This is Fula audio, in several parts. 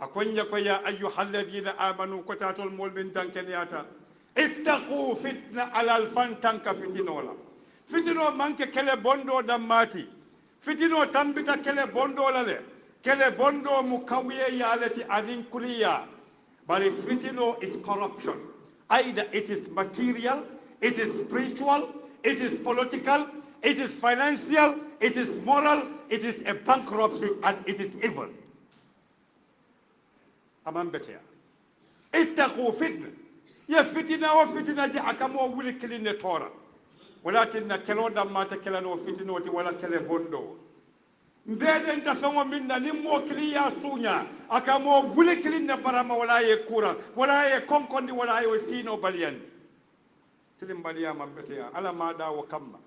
akonya ko ya ayyuhalladhina amanu ko tatol mol min dankeniyata ittaqu fitna alal fantanka fitinola fitino manke kele bondo dammati fitino tambita kele bondo lale kele bondo mu kawiye yalati adin kuliya but fitino is corruption. Either it is material, it is spiritual, it is political, it is financial, it is moral, it is a bankruptcy, and it is evil. Aman betea. Ittaqu fitna. Ya fitina wa fitina ji akamo wuli kiline tora. Walakin na kelo damata kela no fitina wati wala kele bondo. Mbele ndafengo minna ni mo kiliya sunya akamo wuli kiline barama wala ye kura wala ye konkondi wala ye sino baliyandi. Tilim baliya man betea ala ma da wa kamma.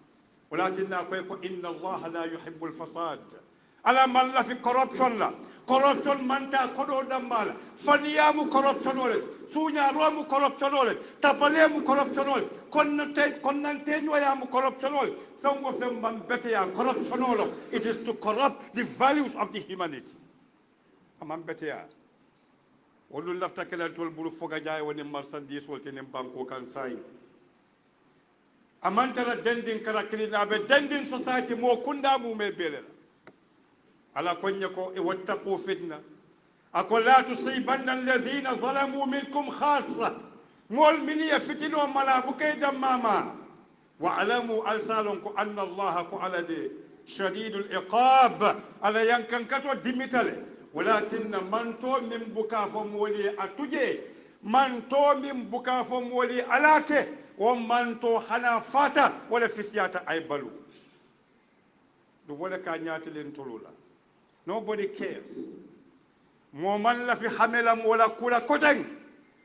ولكن أقول إن الله لا يحب الفساد على من لا في corruption لا corruption من تأخذه دمال فنيامو corruption ولد سونيا رومو corruption ولد تبليمو corruption ولد كوننتين ويامو corruption ولد سونغو سمبان بتيا corruption ولد it is to corrupt the values of the humanity أمان بتيا ولو لفتكلا تول بلو فوجا جاي ونم مرسنديس ولتنم بانكو كان ساين amantara dendin karakilina be dendin society mo kunda mu me belela ala konya ko e wattaqu fitna akol la tusibanna alladhina zalamu minkum khassa mol mini ya fitino mala bukay dam mama wa alamu alsalun ko anna allah ko alade shadidul iqab ala yankan kato dimitale walakin man to min buka fo moli atuje man to min buka fo moli alake ومانتو حنا فاتا ولا فسياتا اي بالو دو ولا كانيات لين تولولا nobody cares مومن لا في حملم ولا كولا كوتن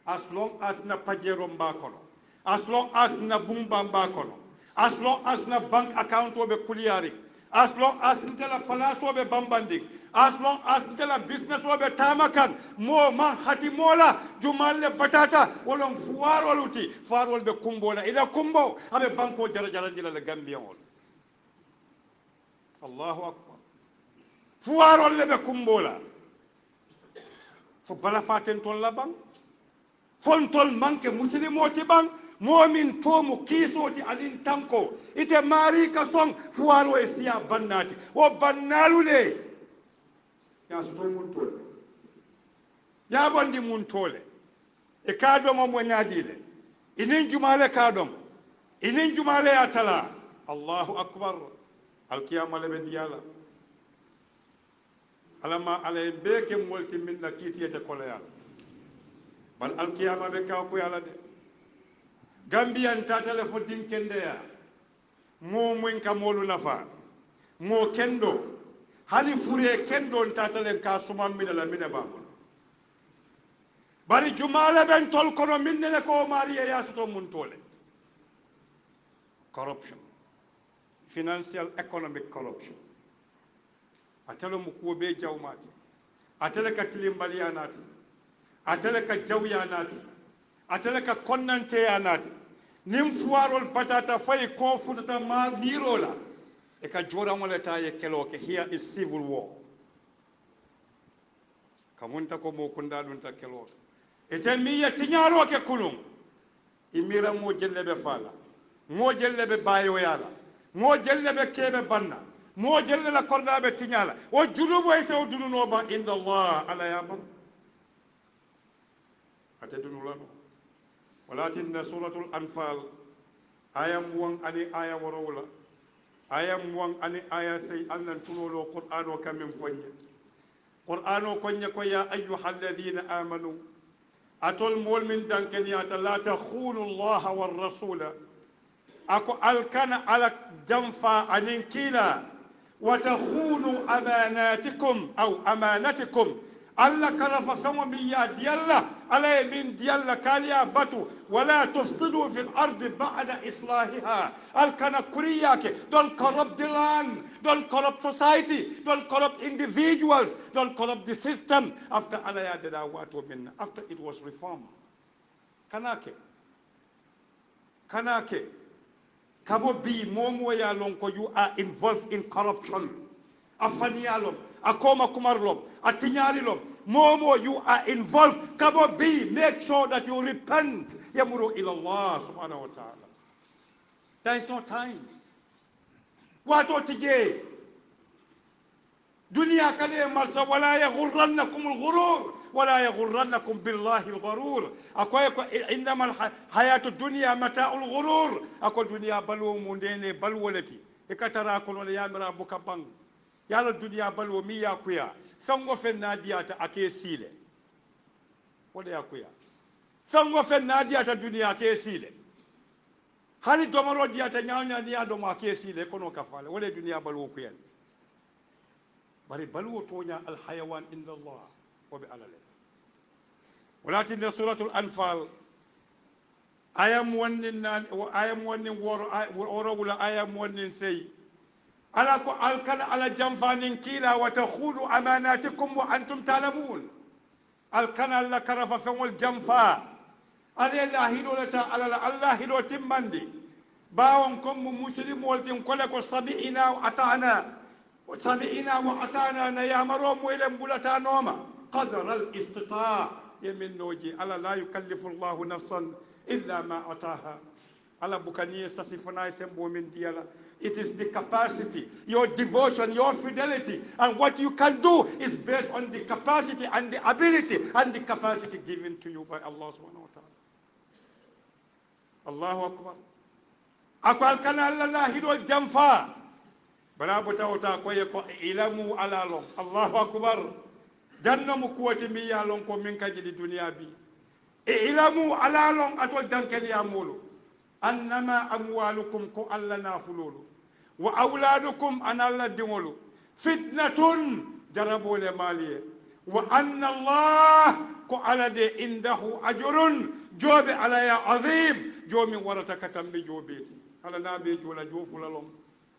as long as na pajero mbakono as long as na bumba mbakono as long as na bank account obe kuliyari as long as ntela palace obe bambandi as long as ntela business obe tamakan mo man hati mola jumalle batata wolon fuwarol uti farol be kumbola ila kumbo abe banko jara jara dila le gambian wol Allahu akbar fuwarol le be kumbola fo bala faten tol la bang fontol manke muslimoti bang momin tomu kisoti adin tanko ite mari ka song fuwaro e siya bannati o bannalule ya so mun tole ya bondi mun tole e kadom mo nyadile inin jumale kadom inin jumale atala Allahu akbar alqiyama le bediyala alama alay beke molti minna kitiyete kolayal bal alqiyama be ka ko yala de Gambian tatale fo dinkende ya mo mun ka molu nafa mo kendo hali fure kendo tatale ka suma mina la mina ba bari jumala ben tol kono minne ko mariya ya soto mun tole corruption financial economic corruption atelo mu ko be jawmati atele ka tilimbaliyanati atele ka jawyanati atele ka konnante yanati nim fuarol patata fay ko futata ma mirola e ka joramole ta ye keloke here is civil war kamunta ko mo kunda dun ta keloke ete miya tinyaro ke kulum imira mo jellebe fala mo jellebe bayo yala mo jellebe kebe banna mo jellele kordabe tinyala o junubo e sew dununo ba inda Allah ala ya ba atedunulano ولكن سورة الأنفال آية موان أني آية ورولا آية موان أني آية سي أن تنولو قرآن وكمن فنيا قرآن كنيا كيا أيها الذين آمنوا أتول مول من دانكنيات لا تخونوا الله والرسول أكو ألكن على جنفا أنكيلا وتخونوا أماناتكم أو أمانتكم Allah karafa fengo mi ya diyalla ala min diyalla kaliya batu wala tufsidu fil ardi ba'da islahiha al kana kuriyake don't corrupt the land, don't corrupt society, don't corrupt individuals, don't corrupt the system after Allah ya did watu minna after it was reformed kanake kabo bi momo ya lonko you are involved in corruption afani yalom akoma kumarlom atinyari lom more you are involved. Come on, make sure that you repent. Yamuru ilallah subhanahu wa ta'ala. There is no time. What tije? Dunia kale marsa wala yaghurrannakum al-ghurur wala yaghurrannakum billahi al-gharur. Akoy ko innama hayatu dunya mata'ul ghurur. Ako dunia balu mundene balwolati. Ikatara ko le yamira buka bang. Yala dunia balu mi yakuya. Sango fenna diata ake sile. Wala yakuya. Sango fenna diata dunia ake sile. Hani domaro diata nyanya ni ado ma ake sile kono kafale. Wala dunia balu kuyan. bari baluwo toña alhayawan inda allah woɓe alale walatinne suratul anfal ayam wonnin woro wula ayam wonnin sey ala ko alkana ala jamfanin kiila wa takhulu amanatikum wa antum talamun alkana alla karafa feŋol jamfa ale la hilolata alala allah hilo timmandi bawon kon mu muslimol tin kole ko sami'ina wa ata'na سمعنا وأطعنا نيامرو مويلم بولتا نوما قدر الاستطاع يمن نوجي ألا لا يكلف الله نفسا إلا ما أتاها ألا بكانية سسيفنا يسمو من ديالا. It is the capacity, your devotion, your fidelity, and what you can do is based on the capacity and the ability and the capacity given to you by Allah subhanahu wa ta'ala. Allahu Akbar. Akwal kana Allah hido jamfa. bala bota wota koye ko ilamu ala lon allahu akbar janna mu kuwati mi ya lon ko min kaji di duniya bi ilamu ala lon atol dankel ya mulu annama amwalukum ko alla nafululu wa auladukum analla dingolu fitnatun jarabole maliye wa anna allah ko ala de indahu ajrun jobe ala ya azim jomi warata katambe jobeti ala nabe jola jofulalon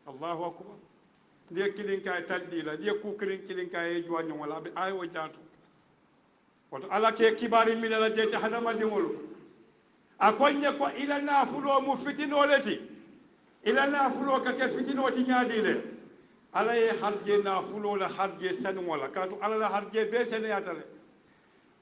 allahu akbar ndiye kilinka tandila ndiye kukirin kilinka e juwanyo wala be ay wo jatu wato ala ke kibari min la jeti hadama dingol akonye ko ila nafulo mu fitinoleti ila nafulo kake fitinoti nyaadile ala e harje nafulo la harje sanwala katu ala la harje be sene yatale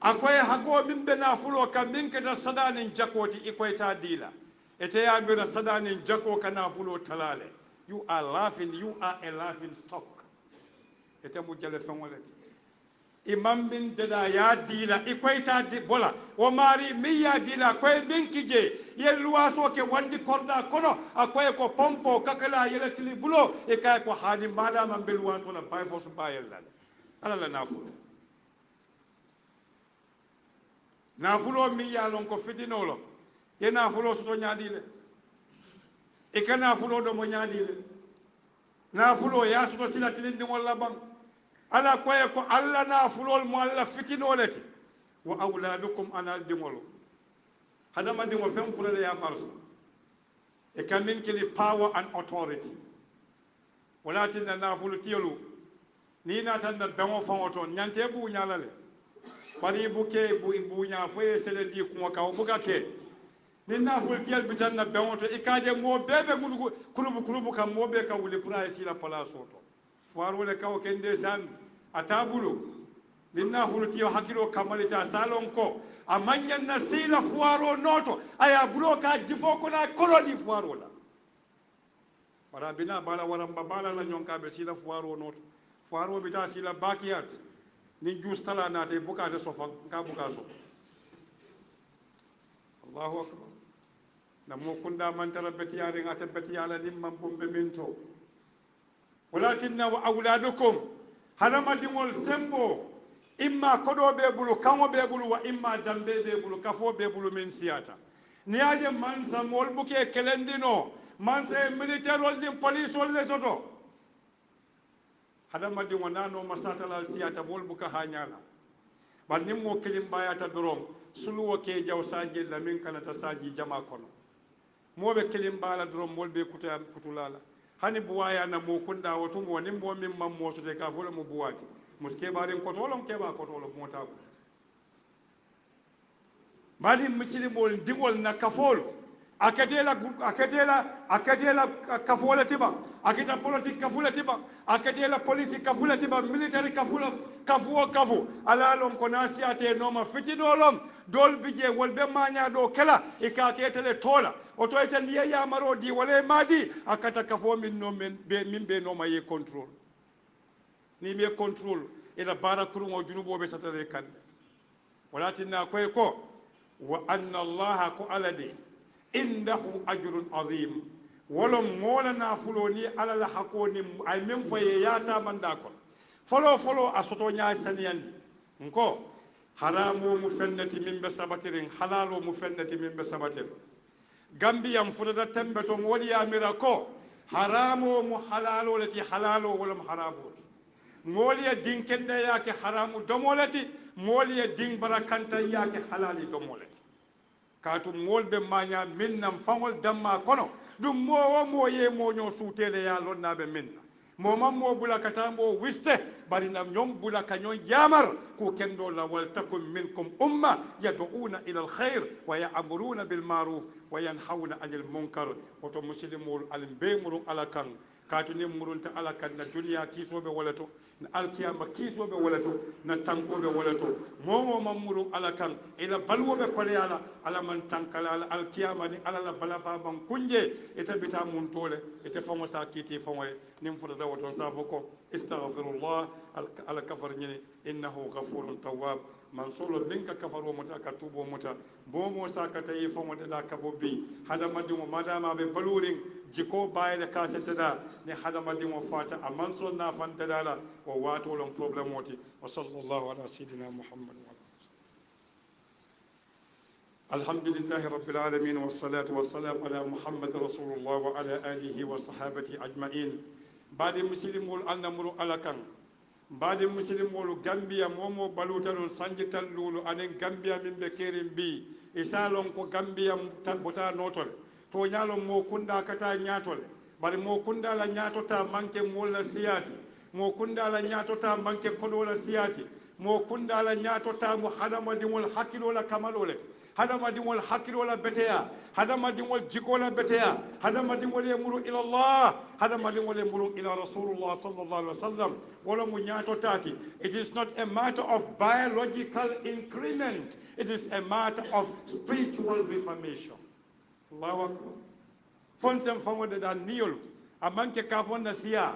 akoy hako min be nafulo kam min kata sadanin jakoti ikoyta dila ete ya be sadanin jako kana nafulo talale. You are laughing, you are a laughing stock. Ete mujale fengoleti. Imam bin deda ya dila ikoita di bola. O mari mi ya dila kwe binkije. Ye luaso ke wandi korda kono. Akwe ko pompo kakala yele tili bulo. Eka ko hani mada mambiluan tola by force by yelad. Alala nafulo. Nafulo mi ya lon ko fidinolo. Ye nafulo soto nyadile. Ika nafulo do mo nyaadile nafulo ya suto sila tilindi wala bang ala koye ko alla nafulol mo alla fitinolati wa auladukum anal dimolo hadama dimo fem fulale ya marsa e kamin kili power and authority walatin nafulu tiyolu ni natan na dango fawoto nyante bu nyalale bari buke bu nya foye sele di ko ka buka ke ninna fultiyal bitan na bewoto ikaje mo bebe mulugo kulubu kam mo be ka wuli price la place oto faro le kaw kende san atabulo ninna fultiyo hakilo kamalita salon ko amanya na sila fuaro noto aya bloka jifo ko na koloni fuaro la para bina bala waramba bala la nyonka be sila fuaro noto fuaro bita sila bakiyat ni justala na te buka de sofa ka buka so Allahu akbar namo kunda man tarabati yare ngata bati yala limman bombe minto walakinna wa auladukum halama dingol sembo imma kodo be bulu kango be bulu wa imma dambe be bulu kafo be bulu min siyata niaje man sa mol buke kelendino man sa militaire wal dim police wal le soto hadama dingo nano masata lal siyata mol buka hanyala bar nimmo kelim bayata dorom sulu ke jaw saji la min kana ta saji jama kono mobe kelim bala dorom mol be kutulala hani buwaya na mo kunda wato mo nimbo min mam mo so de ka fola mo buwati muske barin ko tolom ke ba ko tolom mota mali misili bol digol na kafol akatela kafula tiba akita politique kafula tiba akatela police kafula tiba military kafula kafu ala lon ko nasiate noma fitidolom dol bije wolbe manya do kala e ka ketele tola o to eten ya maro di wala madi akata kafo min no min be noma ye control ni me control ila barakuru mo junubo be satale kan walatinna koy ko wa anna allaha ko alade indahu ajrun azim wolom mola na fuloni alala hakoni ay mem faye yata manda ko folo a soto nya saniyandi nko haramu mu fennati min be sabatirin halalo mu fennati min be sabatir gambiyam fudata tembe to woni ya mira ko haramu mu halalo lati halalo wolom haramu moliya din kende yake haramu domolati moliya din barakanta yake halali domolati katu molbe manya minnam fangol damma kono dum mo ye mo nyo sutele ya lonna be minna momam mo bula kata mo wiste bari nam nyom bula kanyon yamar ku kendo la wal takum minkum umma yad'una ila alkhair wa ya'muruna bil ma'ruf wa yanhauna 'anil munkar wato muslimul alimbe ala kan katu ni murunta ala kan na duniya kisobe walato na alkiyama kisobe walato na tankobe walato momo mamuru ala kan ila balwobe koleyala ala man tankala ala alkiyama ni ala la balafa ban kunje ita bita mun tole ita famo sa kiti famo nim fuda da wato safo ko astaghfirullah ala kafar nyini innahu ghafurun tawwab man solo binka kafaro muta ka tubo muta bomo sakata yi famo da kabobi hada madimo madama be balurin jiko bayde kasete da ni hada madimo fata aman so na fanta dala o wato lon problem woti wa sallallahu ala sayidina muhammad alhamdulillahi rabbil alamin wassalatu wassalamu ala muhammad rasulullah wa ala alihi wa sahabati ajma'in bade muslimul annamuru alakan bade muslimul gambia momo balutalul sanjital lulu anen gambia min be kerim bi isalon ko gambia bota notol to nyalo mo kunda kata nyatole bari mo kunda la nyatota manke mola siyati mo kunda la nyatota manke kodola siyati mo kunda la nyatota mo hadama dimol hakilo la kamalole hadama dimol hakilo la beteya hadama dimol jikola beteya hadama dimol yamuru ila Allah hadama dimol yamuru ila rasulullah sallallahu alaihi wasallam wala mo nyatotati it is not a matter of biological increment it is a matter of spiritual reformation. Allahu akbar fonsem famode da niyol amanke ka fonna siya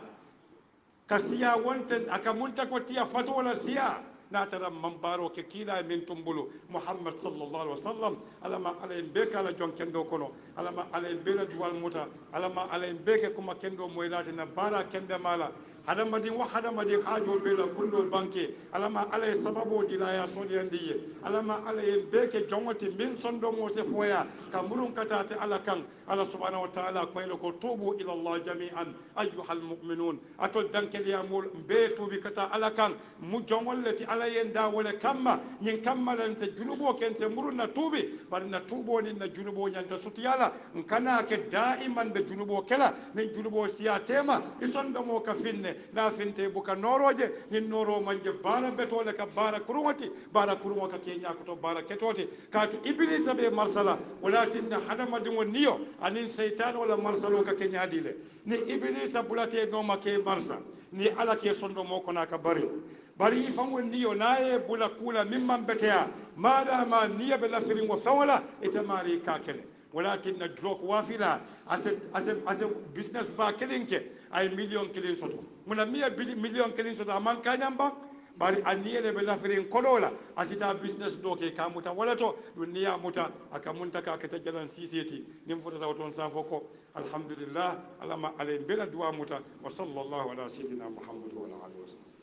kasiya wonten akamunta ko tiya fatwala siya na tara mambaro ke kila min tumbulu muhammad sallallahu alaihi wasallam alama alay beka la jonkendo kono alama alay bela duwal muta alama alay beke kuma kendo moylati na bara kende mala hadamadin wa hadamadin hajo bela kullo banke alama alay sababu dilaya sodiyandiye alama alay beke jongoti min sondo mo se foya kamurun katate ala kan ala subhanahu wa ta'ala koylo ko tubu ila allah jami'an ayyuhal mu'minun atol dankel ya mul betu bi kata ala kan mu jongolleti ala yenda wala kamma nyin kammalan se junubo ken se muruna tubi bar na tubo ni na junubo nyanta sutiyala kana ke daiman be junubo kala ni junubo siya tema isondo mo ka finne na finte buka noroje ni noro manje bara betole ka bara kurumati bara kurumo ka kenya ko to bara ketoti ka to iblis be marsala walakin hadama dingo niyo anin shaytan wala marsalo ka kenya dile ni iblis bulate no make marsa ni ala ke sondo mo kona ka bari fango niyo naye bula kula mimman beteya madama niya be lafirin wa fawla itamari ka kele ولكن الدروك وافلا as business ba kelinke ay million kelin soto muna 100 million kelin soto man kanyamba bari aniyele be lafirin kolola asita business doke kamuta wala to duniya muta akamunta ka kata jalan siseti nim fota tawton safoko alhamdulillah alama alay bela duwa muta wa sallallahu ala sayidina muhammad wa ala alihi wasallam